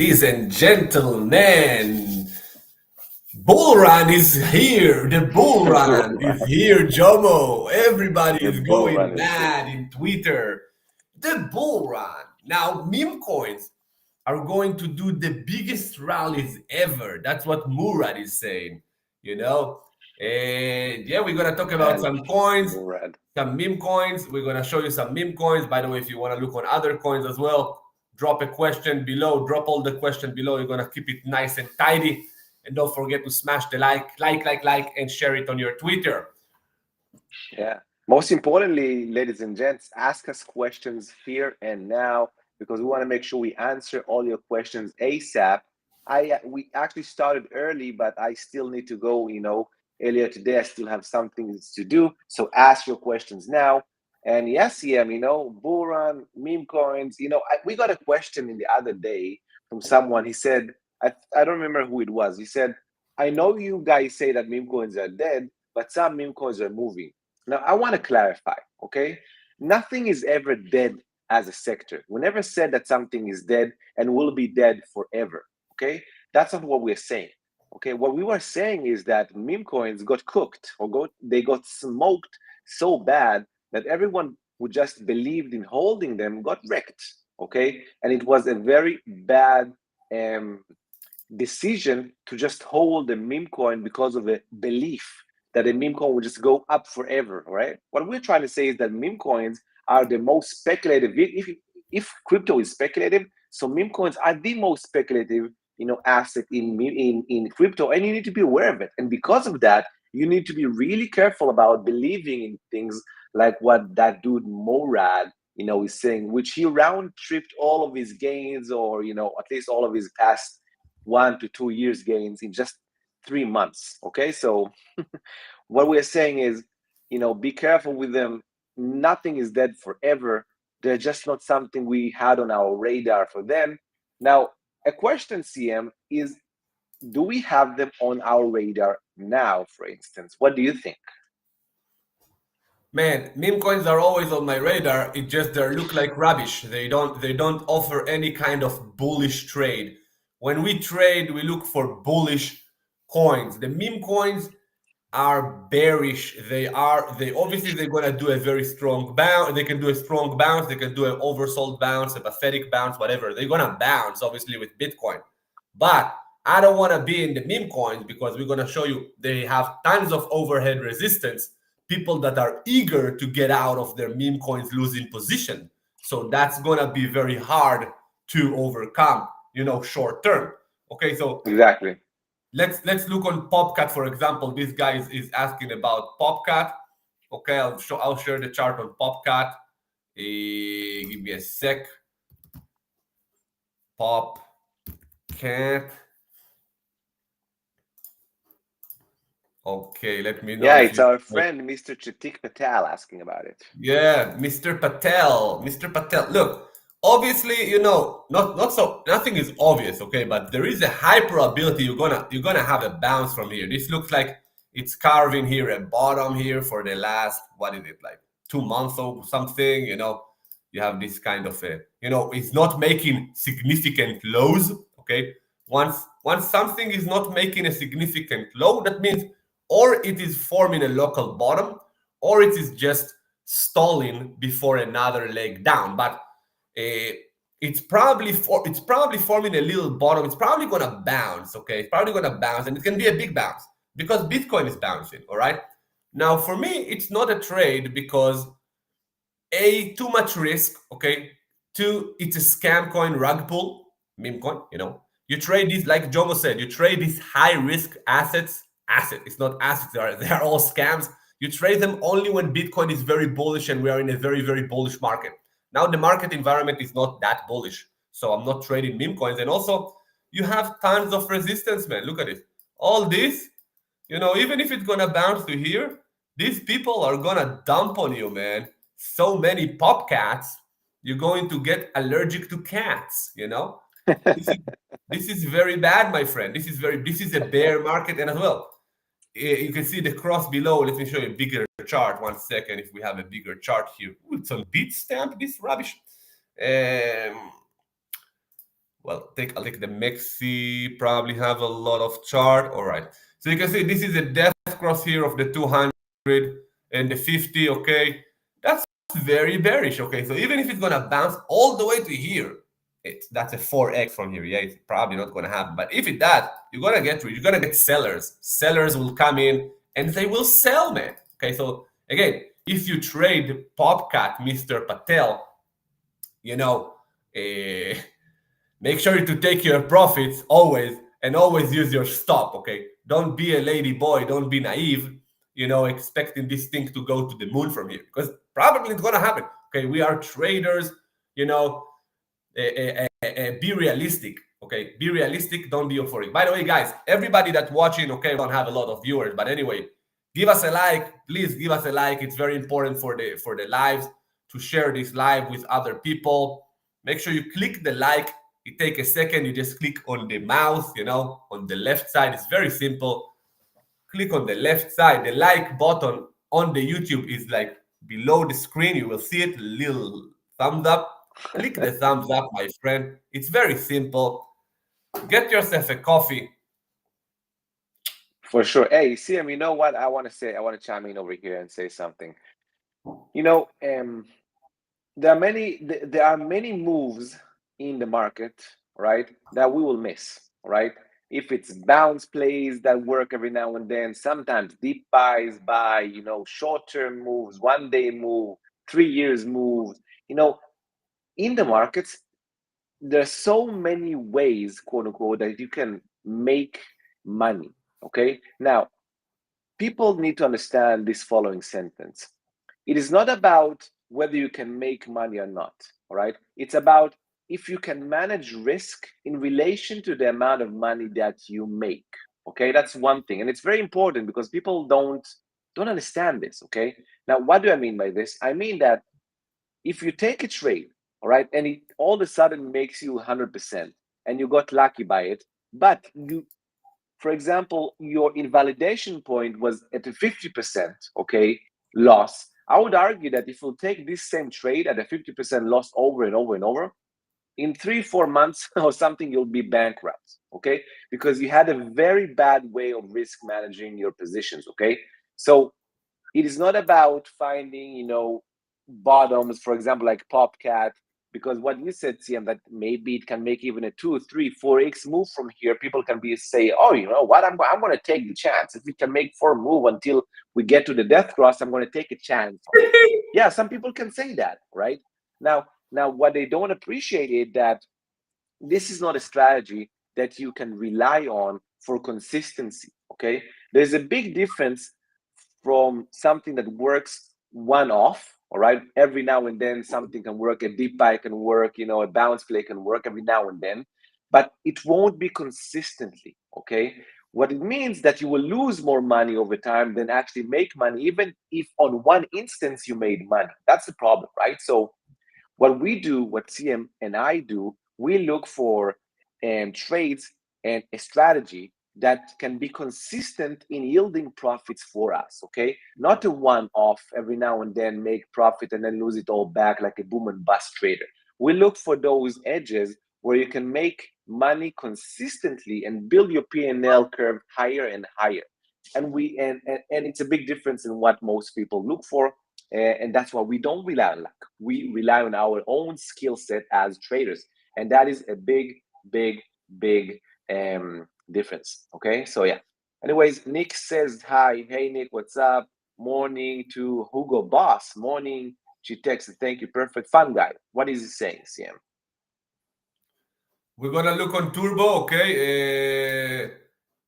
Ladies and gentlemen, Bull Run is here. The Bull The bull Run is run. here, Jomo. Everybody The is bull going run is here. mad in Twitter. The Bull Run. Now, meme coins are going to do the biggest rallies ever. That's what Murad is saying, you know. And yeah, we're gonna talk about Man, some coins, bull run. some meme coins. We're gonna show you some meme coins. By the way, if you want to look on other coins as well, drop a question below. Drop all the question below. You're gonna keep it nice and tidy. And don't forget to smash the like, and share it on your Twitter. Yeah. Most importantly, ladies and gents, ask us questions here and now because we want to make sure we answer all your questions ASAP. We actually started early, but I still need to go. Earlier today I still have some things to do. So ask your questions now. And yes, bull run, meme coins. We got a question in the other day from someone. He said, I don't remember who it was. He said, I know you guys say that meme coins are dead, but some meme coins are moving. Now, I want to clarify, okay? Nothing is ever dead as a sector. We never said that something is dead and will be dead forever, okay? That's not what we're saying, okay? What we were saying is that meme coins got cooked or they got smoked so bad that everyone who just believed in holding them got wrecked, okay? And it was a very bad decision to just hold a meme coin because of a belief that a meme coin will just go up forever, right? What we're trying to say is that meme coins are the most speculative. If crypto is speculative, so meme coins are the most speculative, asset in crypto, and you need to be aware of it. And because of that, you need to be really careful about believing in things like what that dude Morad, is saying, which he round tripped all of his gains, or at least all of his past 1 to 2 years gains in just 3 months. Okay, so what we're saying is, be careful with them. Nothing is dead forever. They're just not something we had on our radar for them. Now, a question, CM, is do we have them on our radar now, for instance? What do you think? Man, meme coins are always on my radar. It just they look like rubbish. They don't offer any kind of bullish trade. When we trade, we look for bullish coins. The meme coins are bearish. They obviously they're gonna do a very strong bounce. They can do a strong bounce. They can do an oversold bounce, a pathetic bounce, whatever. They're gonna bounce obviously with Bitcoin. But I don't want to be in the meme coins because we're gonna show you they have tons of overhead resistance. People that are eager to get out of their meme coins losing position. So that's gonna be very hard to overcome, short term. Okay, so Exactly. let's look on PopCat, for example. This guy is asking about PopCat. Okay, I'll share the chart on PopCat. Give me a sec. PopCat. Okay, let me know Yeah, if it's you. our friend Mr. Chatik Patel asking about it. Yeah, Mr. Patel. Mr. Patel. Look, obviously, not so nothing is obvious, okay, but there is a high probability you're gonna have a bounce from here. This looks like it's carving here a bottom here for the last, what is it, like 2 months or something, you have this kind of a, it's not making significant lows, okay? Once something is not making a significant low, that means or it is forming a local bottom or it is just stalling before another leg down. But it's probably forming a little bottom. It's probably gonna bounce. Okay, it's probably gonna bounce, and it can be a big bounce because Bitcoin is bouncing. All right. Now, for me, it's not a trade because too much risk. Okay. Two, it's a scam coin, rug pull, meme coin. You trade these, like Jomo said, you trade these high risk assets. It's not assets. They are all scams. You trade them only when Bitcoin is very bullish and we are in a very, very bullish market. Now the market environment is not that bullish, so I'm not trading meme coins. And also, you have tons of resistance, man. Look at it. All this, even if it's gonna bounce to here, these people are gonna dump on you, man. So many pop cats, you're going to get allergic to cats. This is this is very bad, my friend. This is a bear market, and as well, you can see the cross below. Let me show you a bigger chart. 1 second, if we have a bigger chart here. Ooh, it's on Bitstamp, this rubbish. Um, Well, I'll take the Mexi, probably have a lot of chart. All right. So you can see this is a death cross here of the 200 and the 50, okay? That's very bearish, okay? So even if it's gonna bounce all the way to here, that's a 4x from here. Yeah, it's probably not gonna happen. But if it does, you're gonna get sellers. Sellers will come in and they will sell, man. Okay, so again, if you trade Popcat, Mr. Patel, you know, uh, make sure to take your profits always and always use your stop, okay? Don't be a lady boy, don't be naive, expecting this thing to go to the moon from here because probably it's gonna happen. Okay, we are traders, you know, be realistic, okay? Be realistic, don't be euphoric. By the way, guys, everybody that's watching, okay, we don't have a lot of viewers, but anyway, give us a like, please give us a like. It's very important for the lives to share this live with other people. Make sure you click the like. It take a second. You just click on the mouse, on the left side. It's very simple. Click on the left side. The like button on the YouTube is like below the screen. You will see it, little thumbs up. Click the thumbs up, my friend. It's very simple. Get yourself a coffee. For sure. Hey, CM, you know what I want to say? I want to chime in over here and say something. You know, there are many moves in the market, right, that we will miss, right? If it's bounce plays that work every now and then, sometimes deep buys by, short-term moves, 1 day move, 3 years moves, in the markets, there's so many ways, quote unquote, that you can make money. Okay. Now, people need to understand this following sentence. It is not about whether you can make money or not. All right. It's about if you can manage risk in relation to the amount of money that you make. Okay. That's one thing. And it's very important because people don't understand this. Okay. Now, what do I mean by this? I mean that if you take a trade, all right, and it all of a sudden makes you 100% and you got lucky by it, but for example, your invalidation point was at a 50%, okay, loss. I would argue that if you take this same trade at a 50% loss over and over and over, in 3 4 months or something, you'll be bankrupt, okay, because you had a very bad way of risk managing your positions, okay. So it is not about finding, bottoms, for example, like Popcat, because what you said, CM, that maybe it can make even a 2 3 4x move from here. People can be say, oh, you know what, I'm going to take the chance. If we can make 4 move until we get to the death cross, I'm going to take a chance on it. Yeah, some people can say that, right? Now, what they don't appreciate is that this is not a strategy that you can rely on for consistency. Okay, there's a big difference from something that works one off. All right, every now and then something can work, a deep buy can work, a bounce play can work every now and then, but it won't be consistently. Okay, what it means that you will lose more money over time than actually make money, even if on one instance you made money. That's the problem, right? So what we do, what CM and I do, we look for trades and a strategy that can be consistent in yielding profits for us, okay? Not a one-off every now and then make profit and then lose it all back like a boom and bust trader. We look for those edges where you can make money consistently and build your P&L curve higher and higher. And it's a big difference in what most people look for. And that's why we don't rely on luck. We rely on our own skill set as traders. And that is a big, big, big difference. Okay. So, yeah. Anyways, Nick says hi. Hey, Nick, what's up? Morning to Hugo Boss. Morning. She texted, thank you. Perfect. Fun guy. What is he saying, CM? We're gonna look on Turbo, okay?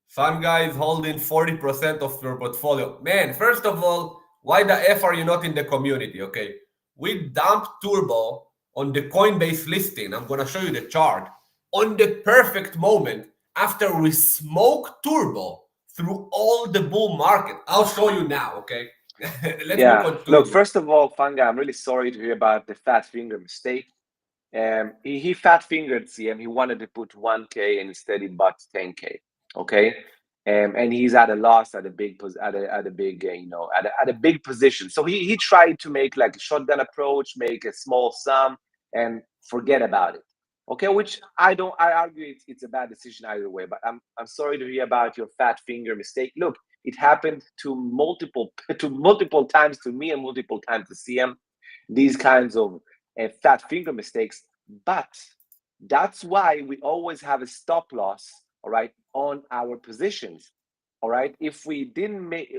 Fun guys holding 40% of your portfolio. Man, first of all, why the F are you not in the community? Okay. We dumped Turbo on the Coinbase listing. I'm gonna show you the chart. On the perfect moment after we smoked Turbo through all the bull market. I'll show you now, okay? Let's look Yeah. on Look, Turbo. first of all, Fun guy, I'm really sorry to hear about the fat finger mistake. He fat fingered CM. He wanted to put 1K and instead he bought 10K. Okay. And he's at a loss at a big at a big at a big position. So he tried to make like a shotgun approach, make a small sum, and forget about it. Okay, which I don't. I argue it's a bad decision either way. But I'm sorry to hear about your fat finger mistake. Look, it happened to multiple to multiple times to me and multiple times to CM. These kinds of fat finger mistakes, but that's why we always have a stop loss, all right, on our positions, all right. If we didn't make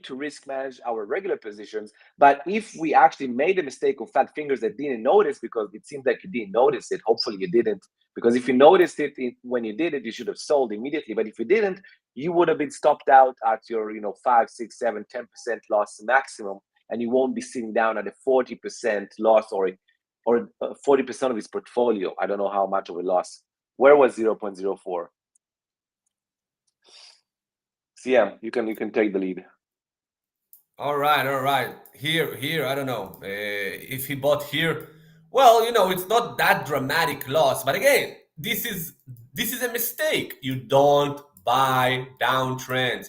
to risk manage our regular positions, but if we actually made a mistake of fat fingers that didn't notice, because it seems like you didn't notice it, hopefully you didn't, because if you noticed it when you did it, you should have sold immediately. But if you didn't, you would have been stopped out at your 5, 6, 7, 10% loss maximum, and you won't be sitting down at a 40% loss, or 40% of his portfolio. I don't know how much of a loss. Where was 0.04? CM, you can take the lead. All right, all right. Here. I don't know if he bought here. Well, it's not that dramatic loss, but again, this is a mistake. You don't buy downtrends.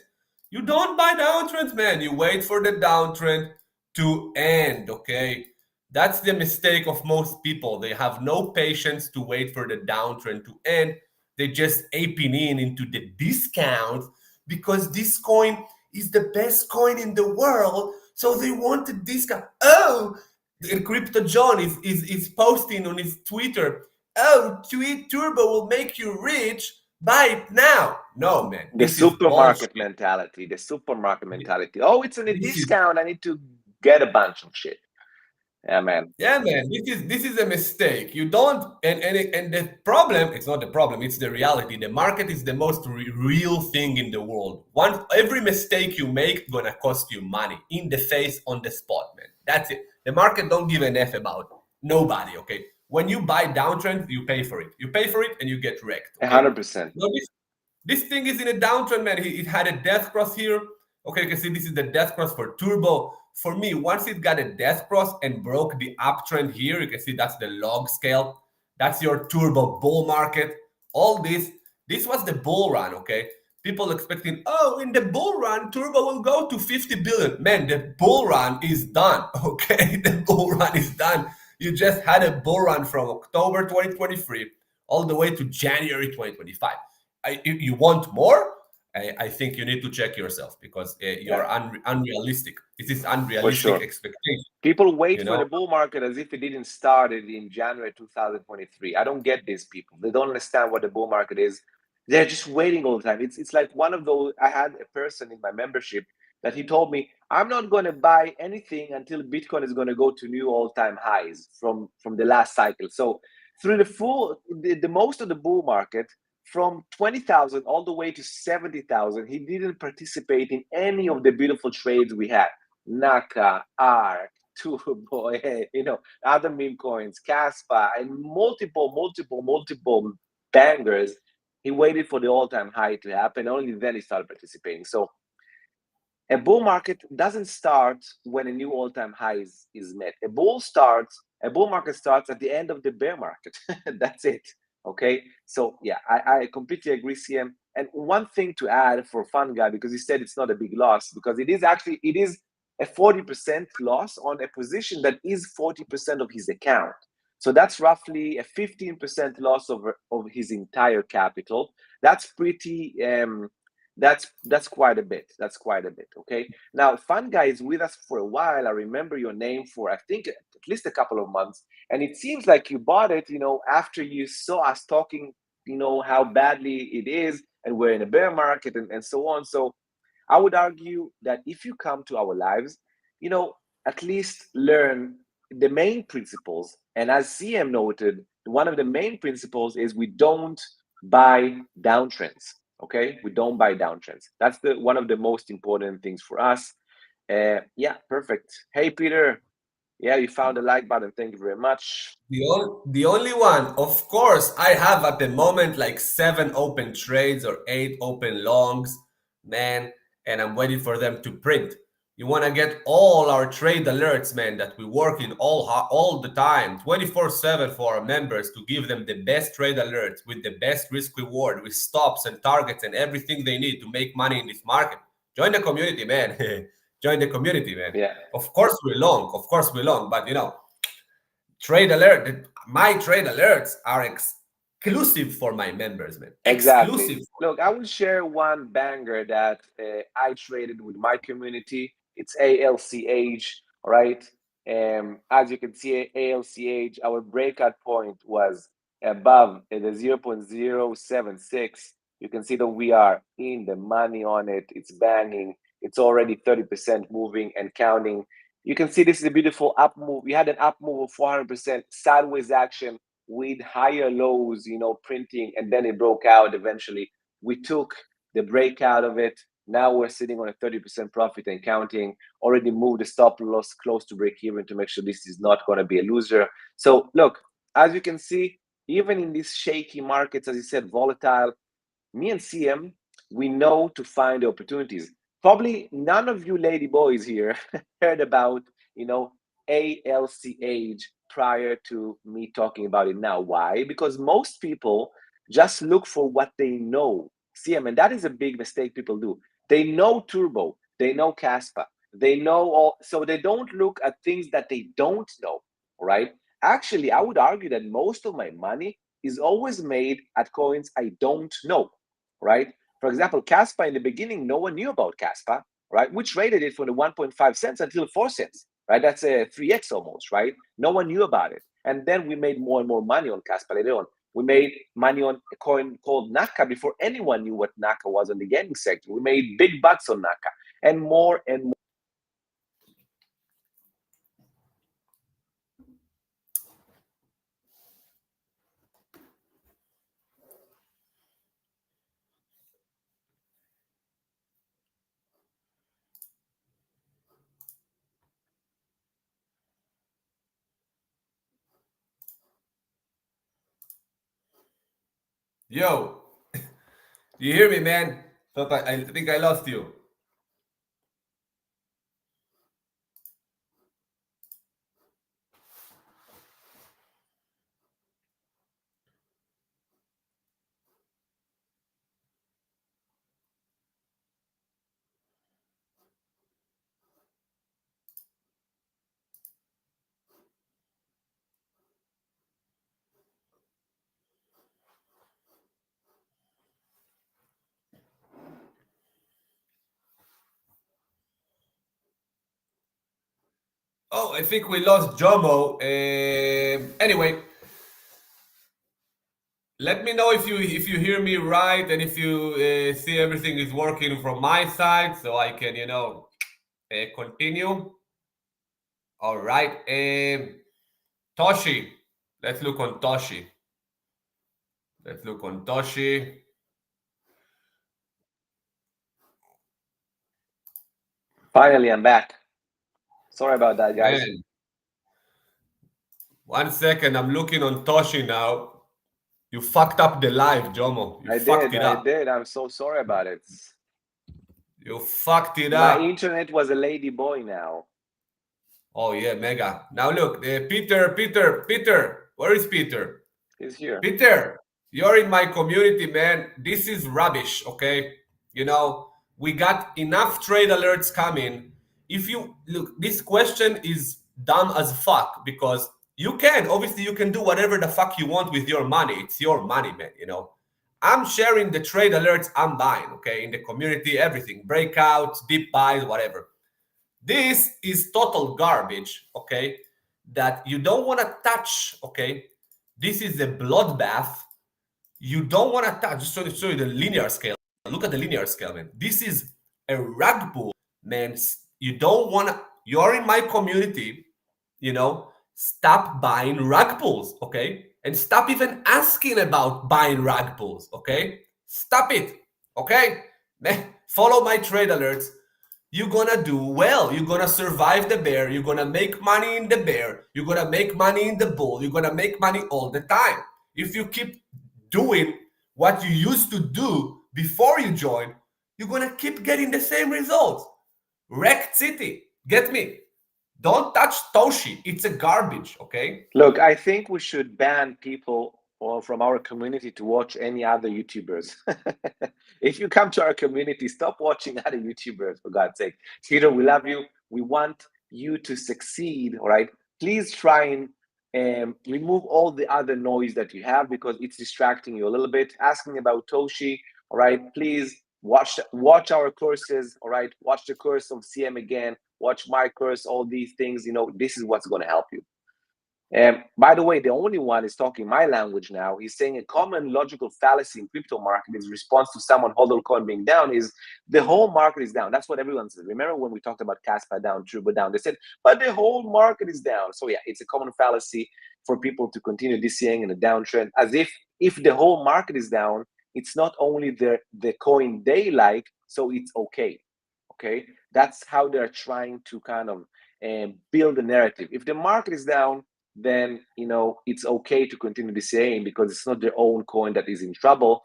You don't buy downtrends, man. You wait for the downtrend to end. Okay, that's the mistake of most people. They have no patience to wait for the downtrend to end. They just aping into the discount because this coin is the best coin in the world. So they want a discount. Oh, the Crypto John is posting on his Twitter. Oh, Tweet Turbo will make you rich. Buy it now. No, man, The this is bullshit. supermarket mentality. The supermarket mentality. Oh, it's in a This is discount. I need to get a bunch of shit. Yeah, man. Yeah, man, this is a mistake. You don't, and the problem, it's not the problem, it's the reality. The market is the most real thing in the world. Every mistake you make gonna cost you money in the face on the spot, man. That's it. The market don't give an F about nobody, okay? When you buy downtrend, you pay for it. You pay for it and you get wrecked, okay? 100%. No, this thing is in a downtrend, man. It had a death cross here. Okay, you can see this is the death cross for Turbo. For me, once it got a death cross and broke the uptrend here, you can see that's the log scale. That's your Turbo bull market. All this was the bull run, okay? People expecting, oh, in the bull run, Turbo will go to 50 billion. Man, the bull run is done, okay? The bull run is done. You just had a bull run from October 2023 all the way to January 2025. You want more? I think you need to check yourself because you're Yeah, unrealistic. This is for unrealistic sure. expectation. People wait You for know, the bull market as if it didn't start it in January 2023. I don't get these people. They don't understand what the bull market is. They're just waiting all the time. It's like one of those. I had a person in my membership that he told me, I'm not going to buy anything until Bitcoin is going to go to new all-time highs from the last cycle. So through the most of the bull market, from 20,000 all the way to 70,000, he didn't participate in any of the beautiful trades we had. Naka, ARK, Turbo, other meme coins, Caspa, and multiple bangers. He waited for the all-time high to happen. Only then he started participating. So a bull market doesn't start when a new all-time high is met. A bull market starts at the end of the bear market. That's it. Okay. So yeah, I completely agree, CM. And one thing to add for Fun Guy, because he said it's not a big loss, because it is a 40% loss on a position that is 40% of his account. So that's roughly a 15% loss of his entire capital. That's pretty that's quite a bit. That's quite a bit. Okay. Now, Fun Guy is with us for a while. I remember your name for, I think, at least a couple of months. And it seems like you bought it, after you saw us talking, how badly it is, and we're in a bear market and so on. So I would argue that if you come to our lives, you know, at least learn the main principles. And as CM noted, one of the main principles is we don't buy downtrends. Okay, we don't buy downtrends. That's the one of the most important things for us. Yeah, perfect. Hey, Peter. Yeah, you found the like button. Thank you very much. the only one, of course, I have at the moment like 7 open trades or 8 open longs, man, and I'm waiting for them to print. You want to get all our trade alerts, man, that we work in all the time, 24/7 for our members to give them the best trade alerts with the best risk reward, with stops and targets and everything they need to make money in this market. Join the community, man. Join the community, man. Yeah, Of course we're long, but trade alert. my trade alerts are exclusive for my members, man. Exactly. Exclusive. Look, I will share one banger that I traded with my community. It's ALCH, right? As you can see, ALCH, our breakout point was above the 0.076. You can see that we are in the money on it. It's banging. It's already 30% moving and counting. You can see this is a beautiful up move. We had an up move of 400% sideways action with higher lows, printing, and then it broke out eventually. We took the breakout of it. Now we're sitting on a 30% profit and counting. Already moved the stop loss close to break even to make sure this is not going to be a loser. So look, as you can see, even in these shaky markets, as you said, volatile, me and CM, we know to find the opportunities. Probably none of you lady boys here heard about, ALCH prior to me talking about it now. Why? Because most people just look for what they know. CM, and that is a big mistake people do. They know Turbo, they know Caspa, they know all, so they don't look at things that they don't know, right? Actually, I would argue that most of my money is always made at coins I don't know, right? For example, Caspa in the beginning, no one knew about Caspa, right? We traded it from the 1.5 cents until 4 cents, right? That's a 3x almost, right? No one knew about it. And then we made more and more money on Caspa later on. We made money on a coin called Naka before anyone knew what Naka was in the gaming sector. We made big bucks on Naka and more and more. Yo, you hear me, man? I think I lost you. Oh, I think we lost Jomo. Anyway, let me know if you hear me right and if you see everything is working from my side, so I can continue. All right. Toshi. Let's look on Toshi. Let's look on Toshi. Finally, I'm back. Sorry about that, guys. Man, 1 second. I'm looking on Toshi now. You fucked up the live, Jomo. You I fucked did. it I up. did. I'm so sorry about it. You fucked it My up. internet was a lady boy now. Oh yeah, mega. Now look, Peter. Where is Peter? He's here. Peter, you're in my community, man. This is rubbish, okay? We got enough trade alerts coming. If you look, this question is dumb as fuck because obviously, you can do whatever the fuck you want with your money. It's your money, man. I'm sharing the trade alerts I'm buying, okay, in the community, everything, breakouts, deep buys, whatever. This is total garbage, okay, that you don't want to touch, okay? This is a bloodbath. You don't want to touch. Just to show you the linear scale. Look at the linear scale, man. This is a rug pull, man. You don't want to, you're in my community, stop buying rug pulls, okay? And stop even asking about buying rug pulls, okay? Stop it, okay? Man, follow my trade alerts. You're gonna do well. You're gonna survive the bear. You're gonna make money in the bear. You're gonna make money in the bull. You're gonna make money all the time. If you keep doing what you used to do before you join, you're gonna keep getting the same results. Wrecked City. Get me? Don't touch Toshi. It's a garbage, okay? Look, I think we should ban people from our community to watch any other YouTubers. If you come to our community, stop watching other YouTubers, for God's sake. Peter, we love you. We want you to succeed, all right? Please try and and remove all the other noise that you have because it's distracting you a little bit. Asking about Toshi, all right, please watch our courses, all right, watch the course of CM again, watch my course, all these things, this is what's going to help you. And by the way, the only one is talking my language now. He's saying a common logical fallacy in crypto market is response to someone hodl coin being down is the whole market is down. That's what everyone says. Remember when we talked about Caspa down, Turbo down? They said, but the whole market is down. So yeah, it's a common fallacy for people to continue DCing in a downtrend, as if the whole market is down, it's not only the coin they like, so it's okay. Okay, that's how they're trying to kind of build a narrative. If the market is down, then it's okay to continue the same because it's not their own coin that is in trouble.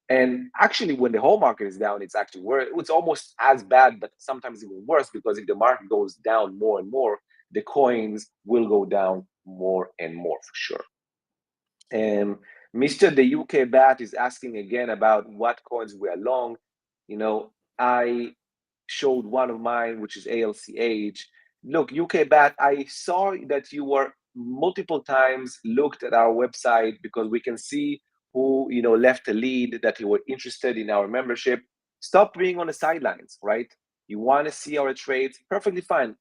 And actually, when the whole market is down, it's actually worse. It's almost as bad, but sometimes even worse, because if the market goes down more and more, the coins will go down more and more for sure. And Mr. The UK Bat is asking again about what coins we are long. I showed one of mine, which is ALCH. Look, UK Bat, I saw that you were multiple times looked at our website because we can see who left a lead that you were interested in our membership. Stop being on the sidelines, right? You want to see our trades, perfectly fine.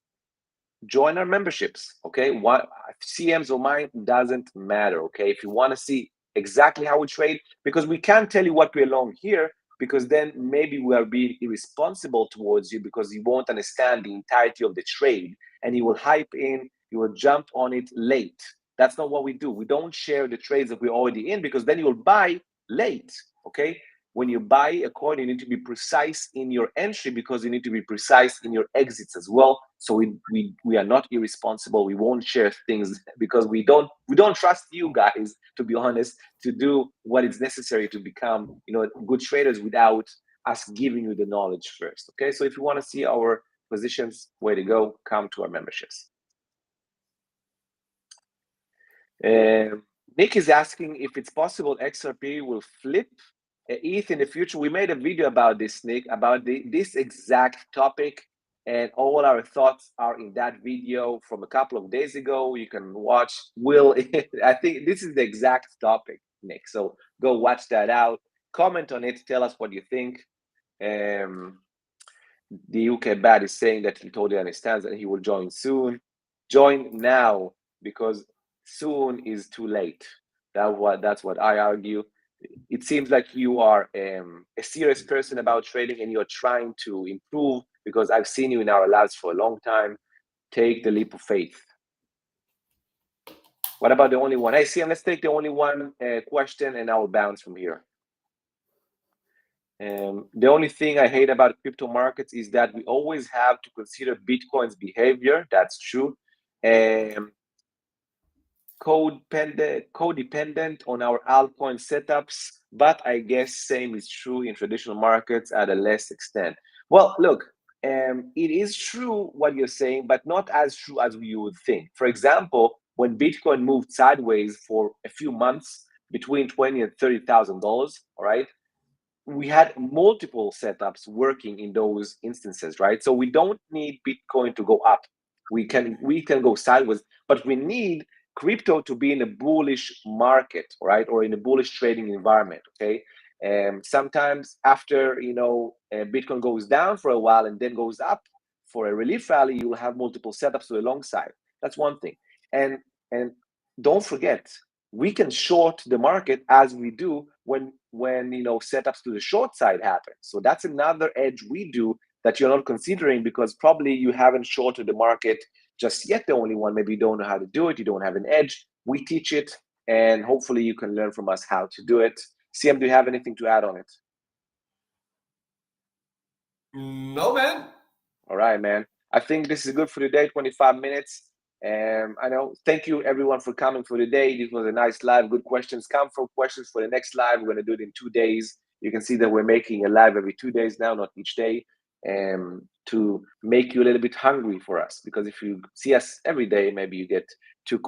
Join our memberships, okay? What CMs or mine doesn't matter, okay? If you want to see exactly how we trade, because we can't tell you what we're long here, because then maybe we are being irresponsible towards you because you won't understand the entirety of the trade and you will hype in, you will jump on it late. That's not what we do. We don't share the trades that we're already in because then you will buy late, okay? When you buy a coin, you need to be precise in your entry because you need to be precise in your exits as well. So we are not irresponsible. We won't share things because we don't trust you guys, to be honest, to do what is necessary to become good traders without us giving you the knowledge first. Okay, so if you want to see our positions, way to go, come to our memberships. Nick is asking if it's possible XRP will flip ETH in the future. We made a video about this, Nick, about this exact topic, and all our thoughts are in that video from a couple of days ago. You can watch. I think this is the exact topic, Nick. So go watch that out. Comment on it. Tell us what you think. The UK Bad is saying that he totally understands and he will join soon. Join now because soon is too late. That's what I argue. It seems like you are a serious person about trading and you're trying to improve because I've seen you in our labs for a long time. Take the leap of faith. What about the only one? Hey, CM, let's take the only one question and I'll bounce from here. The only thing I hate about crypto markets is that we always have to consider Bitcoin's behavior. That's true. Codependent on our altcoin setups, but I guess same is true in traditional markets at a less extent. Well, look, it is true what you're saying, but not as true as you would think. For example, when Bitcoin moved sideways for a few months between $20,000 and $30,000, all right, we had multiple setups working in those instances, right? So we don't need Bitcoin to go up. We can go sideways, but we need crypto to be in a bullish market, right? Or in a bullish trading environment, okay? Sometimes after, Bitcoin goes down for a while and then goes up for a relief rally, you'll have multiple setups to the long side. That's one thing. And don't forget, we can short the market as we do when setups to the short side happen. So that's another edge we do that you're not considering because probably you haven't shorted the market just yet. The only one, maybe you don't know how to do it. You don't have an edge. We teach it, and hopefully you can learn from us how to do it. CM, do you have anything to add on it? No, man. All right, man. I think this is good for today, 25 minutes. I know. Thank you, everyone, for coming for today. This was a nice live. Good questions. Come from questions for the next live. We're going to do it in 2 days. You can see that we're making a live every 2 days now, not each day, to make you a little bit hungry for us. Because if you see us every day, maybe you get too.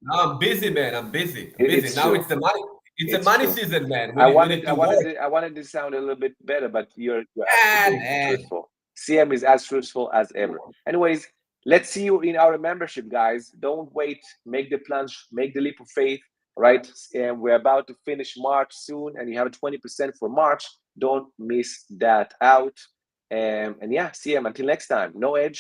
No, I'm busy, man. I'm busy. It's now true. It's the money. It's the money season, man. I need to work. wanted to sound a little bit better, but you're actually being truthful. CM is as truthful as ever. Anyways, let's see you in our membership, guys. Don't wait. Make the plunge. Make the leap of faith. Right? And we're about to finish March soon, and you have a 20% for March. Don't miss that out. And yeah, see you until next time. No edge.